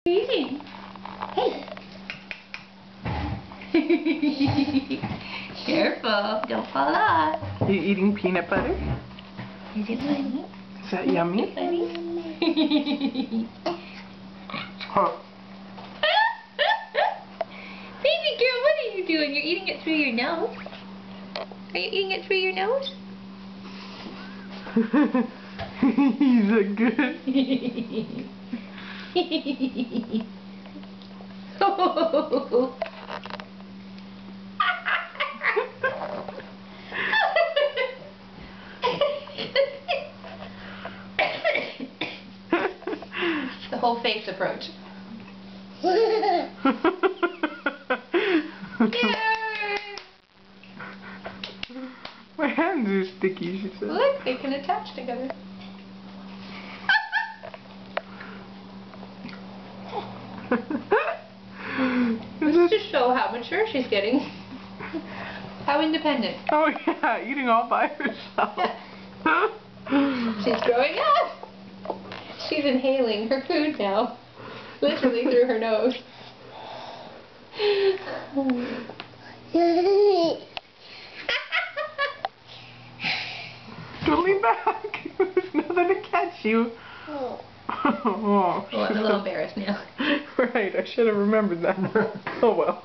What are you eating? Hey! Careful, don't fall off. Are you eating peanut butter? Is it funny? Is that yummy? Huh. Baby girl, what are you doing? You're eating it through your nose. Are you eating it through your nose? He's a good. The whole face approach. My hands are sticky, she said. Look, they can attach together. Just to show how mature she's getting. How independent. Oh yeah, eating all by herself. She's growing up. She's inhaling her food now. Literally through her nose. Don't lean back. There's nothing to catch you. Oh, Oh, I'm a little embarrassed now. Right, I should have remembered that. Oh well.